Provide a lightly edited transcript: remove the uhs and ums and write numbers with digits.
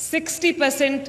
60%